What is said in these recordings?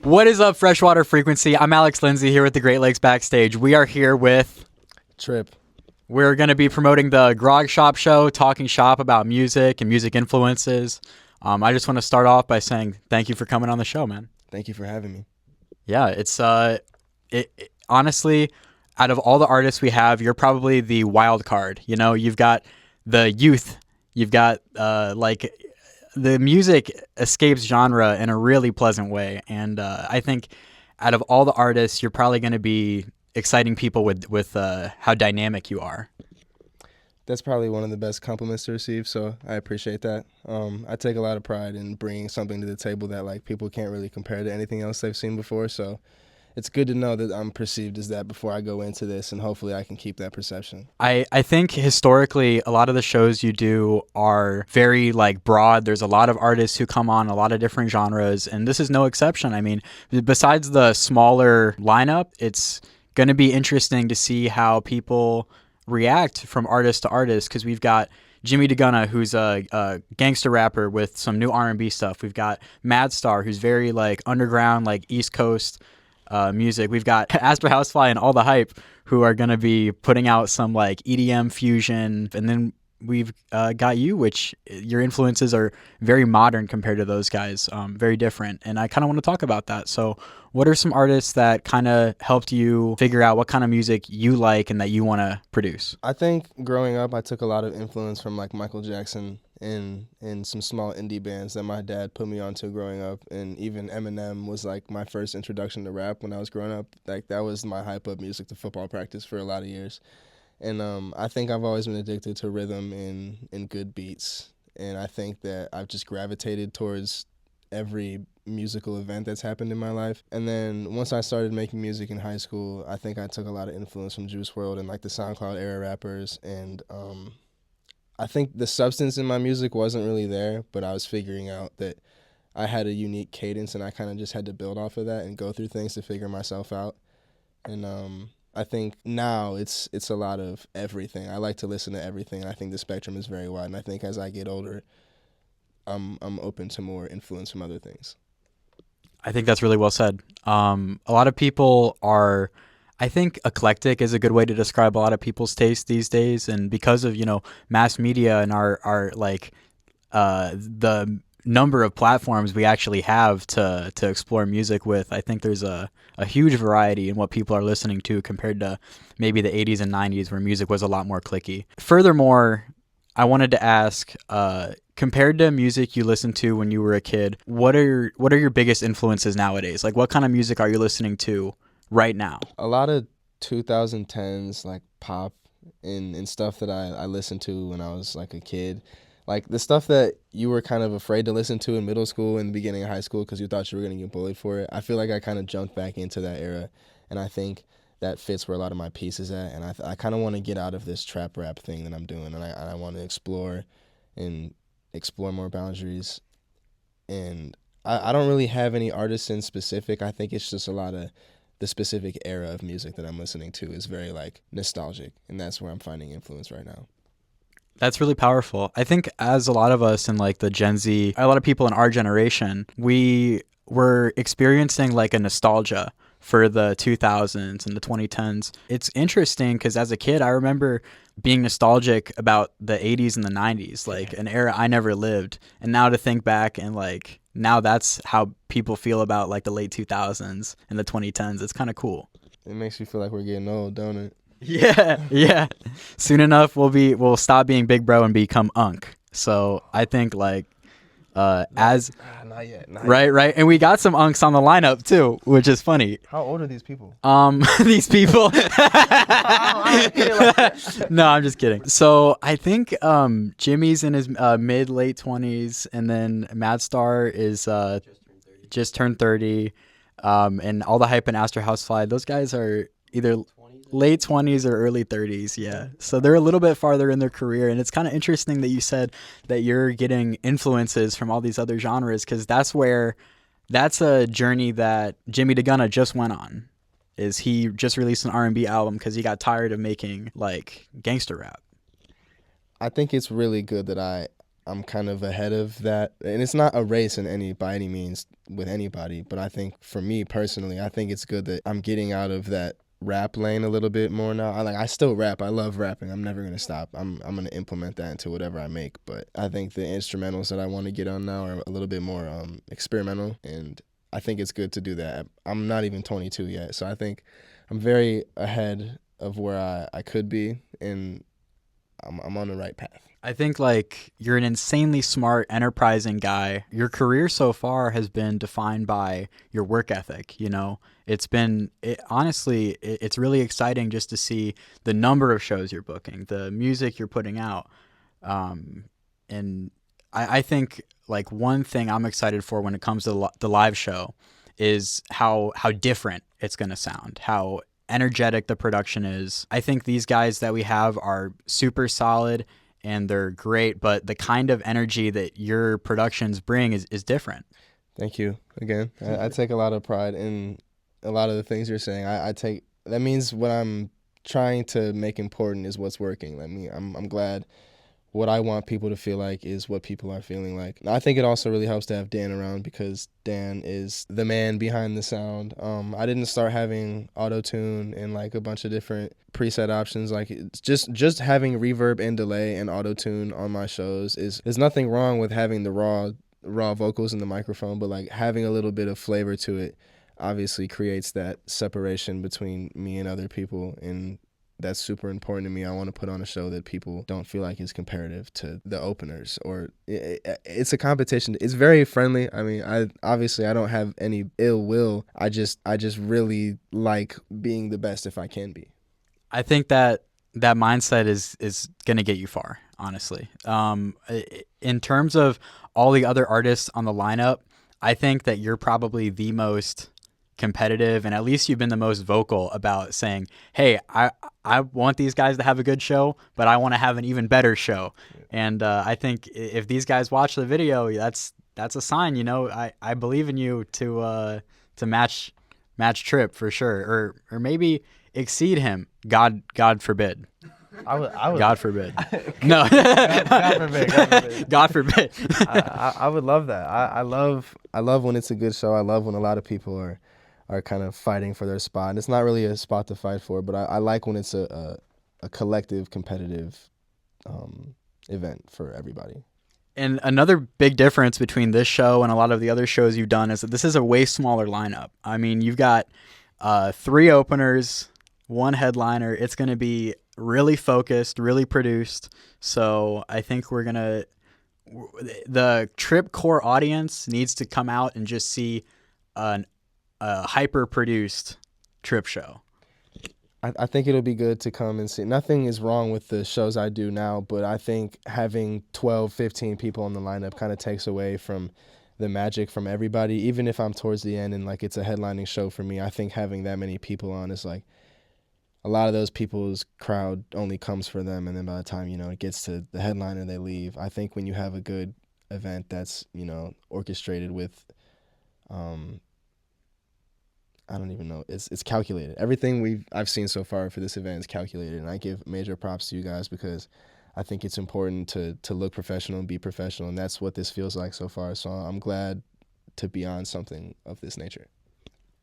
What is up, Freshwater Frequency? I'm Alex Lindsay here with the Great Lakes Backstage. We are here with Tryp. We're going to be promoting the Grog Shop show, talking shop about music and music influences. I just want to start off by saying thank you for coming on the show, man. Thank you for having me. Yeah, it's honestly, out of all the artists we have, you're probably the wild card. You know, you've got the youth, you've got like the music escapes genre in a really pleasant way, and I think out of all the artists, you're probably going to be exciting people with how dynamic you are. That's probably one of the best compliments to receive, so I appreciate that. I take a lot of pride in bringing something to the table that like people can't really compare to anything else they've seen before, so it's good to know that I'm perceived as that before I go into this, and hopefully I can keep that perception. I think historically a lot of the shows you do are very like broad. There's a lot of artists who come on, a lot of different genres, and this is no exception. I mean, besides the smaller lineup, it's going to be interesting to see how people react from artist to artist, because we've got Jimmy DeGunna, who's a gangster rapper with some new R&B stuff. We've got Mad Star, who's very like underground, like East Coast music. We've got Asper Housefly and All the Hype, who are going to be putting out some like EDM fusion. And then we've got you, which your influences are very modern compared to those guys, very different. And I kind of want to talk about that. So what are some artists that kind of helped you figure out what kind of music you like and that you want to produce? I think growing up, I took a lot of influence from like Michael Jackson and some small indie bands that my dad put me onto growing up, and even Eminem was like my first introduction to rap when I was growing up. Like that was my hype up music to football practice for a lot of years. And I think I've always been addicted to rhythm and good beats, and I think that I've just gravitated towards every musical event that's happened in my life. And then once I started making music in high school, I think I took a lot of influence from Juice WRLD and like the SoundCloud era rappers, and I think the substance in my music wasn't really there, but I was figuring out that I had a unique cadence, and I kind of just had to build off of that and go through things to figure myself out. And I think now it's a lot of everything. I like to listen to everything. I think the spectrum is very wide, and I think as I get older, I'm open to more influence from other things. I think that's really well said. A lot of people are, I think eclectic is a good way to describe a lot of people's taste these days. And because of, mass media and our like the number of platforms we actually have to explore music with, I think there's a huge variety in what people are listening to compared to maybe the 80s and 90s where music was a lot more clicky. Furthermore, I wanted to ask, compared to music you listened to when you were a kid, what are your biggest influences nowadays? Like, what kind of music are you listening to right now? A lot of 2010s like pop and stuff that I listened to when I was like a kid. Like the stuff that you were kind of afraid to listen to in middle school and the beginning of high school because you thought you were going to get bullied for it. I feel like I kind of jumped back into that era, and I think that fits where a lot of my piece is at. And I kind of want to get out of this trap rap thing that I'm doing, and I want to explore more boundaries. And I don't really have any artists in specific. I think it's just a lot of the specific era of music that I'm listening to is very like nostalgic, and that's where I'm finding influence right now. That's really powerful. I think as a lot of us in like the Gen Z, a lot of people in our generation, we were experiencing like a nostalgia for the 2000s and the 2010s. It's interesting because as a kid, I remember being nostalgic about the 80s and the 90s, like an era I never lived. And now to think back and like now that's how people feel about like the late 2000s and the 2010s. It's kind of cool. It makes you feel like we're getting old, don't it? Yeah. Soon enough, we'll stop being big bro and become unk. So I think like not yet. Right. And we got some unks on the lineup too, which is funny. How old are these people? These people. No, I'm just kidding. So I think Jimmy's in his mid-late 20s, and then Mad Star is just turned 30. And All the Hype and Astor Housefly, those guys are either late 20s or early 30s, yeah. So they're a little bit farther in their career, and it's kind of interesting that you said that you're getting influences from all these other genres, because that's a journey that Jimmy DeGunna just went on. Is he just released an R&B album because he got tired of making like gangster rap. I think it's really good that I'm kind of ahead of that. And it's not a race by any means with anybody, but I think for me personally, I think it's good that I'm getting out of that rap lane a little bit more now. I still rap. I love rapping. I'm never gonna stop. I'm gonna implement that into whatever I make. But I think the instrumentals that I want to get on now are a little bit more experimental, and I think it's good to do that. I'm not even 22 yet, so I think I'm very ahead of where I could be, and I'm on the right path. I think like you're an insanely smart, enterprising guy. Your career so far has been defined by your work ethic. You know, honestly, it's really exciting just to see the number of shows you're booking, the music you're putting out, and I think like one thing I'm excited for when it comes to the live show is how different it's gonna sound, how energetic the production is. I think these guys that we have are super solid and they're great, but the kind of energy that your productions bring is different. Thank you again. I take a lot of pride in a lot of the things you're saying. I take that means what I'm trying to make important is what's working. I'm glad what I want people to feel like is what people are feeling like. I think it also really helps to have Dan around because Dan is the man behind the sound. I didn't start having auto-tune and like a bunch of different preset options. Like it's just having reverb and delay and auto-tune on my shows there's nothing wrong with having the raw vocals in the microphone, but like having a little bit of flavor to it obviously creates that separation between me and other people, and that's super important to me. I want to put on a show that people don't feel like is comparative to the openers, or it's a competition. It's very friendly. I mean, I don't have any ill will. I just really like being the best if I can be. I think that mindset is going to get you far, honestly. In terms of all the other artists on the lineup, I think that you're probably the most competitive, and at least you've been the most vocal about saying, hey, I want these guys to have a good show, but I want to have an even better show. Yeah. And I think if these guys watch the video, that's a sign. You know, I believe in you to match Tryp for sure, or maybe exceed him. God forbid. I would. God forbid. No. God forbid. God forbid. I would love that. I love when it's a good show. I love when a lot of people are kind of fighting for their spot. And it's not really a spot to fight for, but I like when it's a collective, competitive event for everybody. And another big difference between this show and a lot of the other shows you've done is that this is a way smaller lineup. I mean, you've got 3 openers, 1 headliner. It's going to be really focused, really produced. So I think the Tryp core audience needs to come out and just see a hyper-produced Tryp show. I think it'll be good to come and see. Nothing is wrong with the shows I do now, but I think having 12, 15 people on the lineup kind of takes away from the magic from everybody. Even if I'm towards the end and like it's a headlining show for me, I think having that many people on is like a lot of those people's crowd only comes for them, and then by the time, you know, it gets to the headliner, they leave. I think when you have a good event that's, you know, orchestrated with I don't even know. It's calculated. Everything I've seen so far for this event is calculated, and I give major props to you guys because I think it's important to look professional and be professional, and that's what this feels like so far. So I'm glad to be on something of this nature.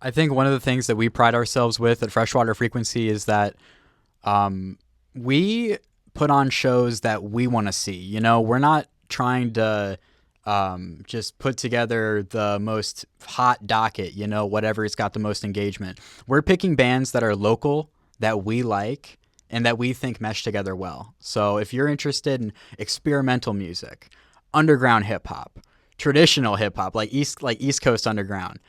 I think one of the things that we pride ourselves with at Freshwater Frequency is that we put on shows that we want to see. You know, we're not trying to just put together the most hot docket, you know, whatever's got the most engagement. We're picking bands that are local, that we like, and that we think mesh together well. So if you're interested in experimental music, underground hip hop, traditional hip hop, like East Coast underground,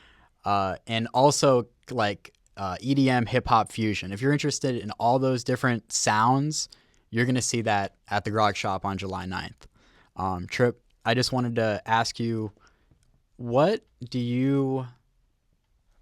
and also like EDM hip hop fusion, if you're interested in all those different sounds, you're going to see that at the Grog Shop on July 9th. Tryp, I just wanted to ask you, what do you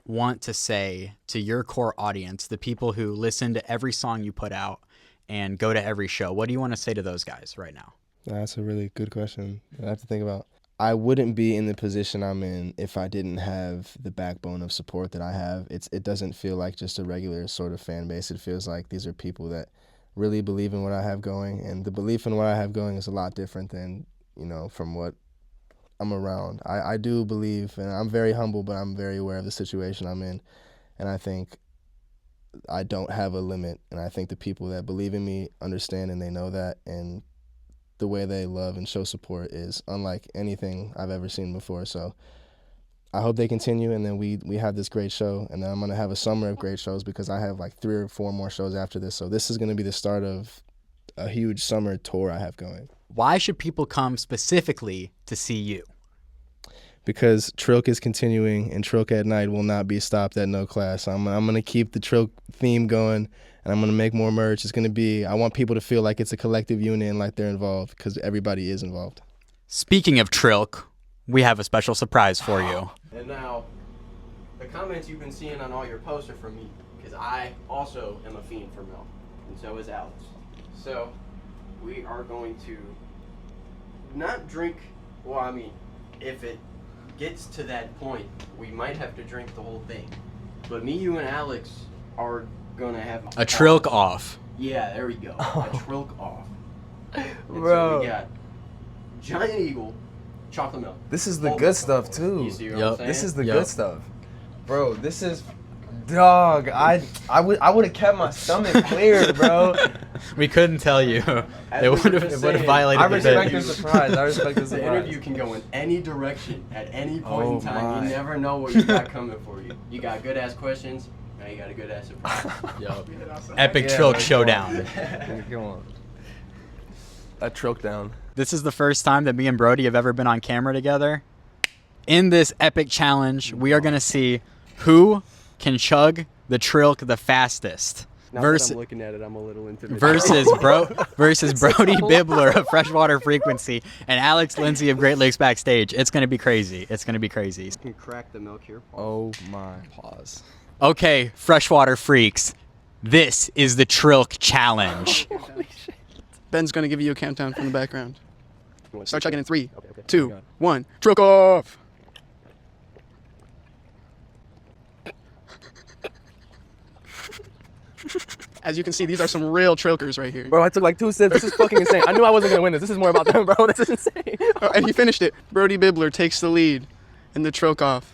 want to say to your core audience, the people who listen to every song you put out and go to every show? What do you want to say to those guys right now? That's a really good question. I have to think about. I wouldn't be in the position I'm in if I didn't have the backbone of support that I have. It doesn't feel like just a regular sort of fan base. It feels like these are people that really believe in what I have going, and the belief in what I have going is a lot different than from what I'm around. I do believe, and I'm very humble, but I'm very aware of the situation I'm in. And I think I don't have a limit. And I think the people that believe in me understand, and they know that. And the way they love and show support is unlike anything I've ever seen before. So I hope they continue, and then we have this great show. And then I'm going to have a summer of great shows because I have like 3 or 4 more shows after this. So this is going to be the start of a huge summer tour I have going. Why should people come specifically to see you? Because Trilk is continuing, and Trilk at Night will not be stopped at no class. I'm going to keep the Trilk theme going, and I'm going to make more merch. It's going to be, I want people to feel like it's a collective unit and like they're involved, because everybody is involved. Speaking of Trilk, we have a special surprise for you. And now, the comments you've been seeing on all your posts are from me, because I also am a fiend for milk, and so is Alex. So, we are going to not drink, well, I mean, if it gets to that point, we might have to drink the whole thing. But me, you, and Alex are gonna have A Trilk off. Yeah, there we go. A Trilk off. And Bro. so we got Giant Eagle, chocolate milk. This is the Full good milk, stuff of course. too. You see what Yup. I'm saying? This is the Yep. good stuff. Bro, this is dog. I would have kept my stomach clear, bro. We couldn't tell you. As It we would were have just violated I the respect bit. the surprise. I respect the The surprise. interview can go in any direction at any point Oh in time. my. You never know what you got coming for you. You got good ass questions. Now you got a good ass surprise. Yup. Epic Yeah, Trilk man, showdown. Come on. That Trilk down. This is the first time that me and Brody have ever been on camera together. In this epic challenge, we are going to see who can chug the Trilk the fastest. Now Versus- that I'm looking at it, I'm a little intimidated. versus Brody Bibler of Freshwater Frequency and Alex Lindsay of Great Lakes Backstage. It's going to be crazy. It's going to be crazy. You can crack the milk here. Oh my. Pause. Okay, Freshwater Freaks. This is the Trilk challenge. Ben's gonna give you a countdown from the background. Start chugging in 3, Okay. 2, 1. Trilk off. As you can see, these are some real Trilkers right here. Bro, I took like 2 sips. This is fucking insane. I knew I wasn't gonna win this. This is more about them, bro. This is insane. Oh, and he finished it. Brody Bibler takes the lead in the Trilk off.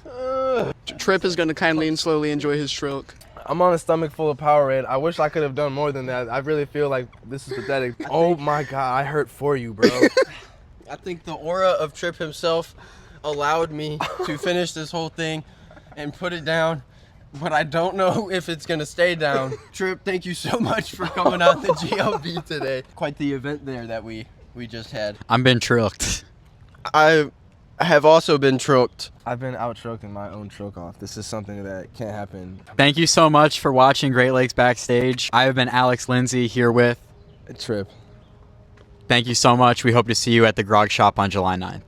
Tryp is gonna kindly and slowly enjoy his Trilk. I'm on a stomach full of Powerade. I wish I could have done more than that. I really feel like this is pathetic. Oh my god, I hurt for you, bro. I think the aura of Tryp himself allowed me to finish this whole thing and put it down, but I don't know if it's gonna stay down. Tryp, thank you so much for coming out the GLB today. Quite the event there that we just had. I'm been Trilked. I have also been Trilked. I've been out-Trilked in my own Trilk off. This is something that can't happen. Thank you so much for watching Great Lakes Backstage. I have been Alex Lindsay here with. Trip. Thank you so much. We hope to see you at the Grog Shop on July 9th.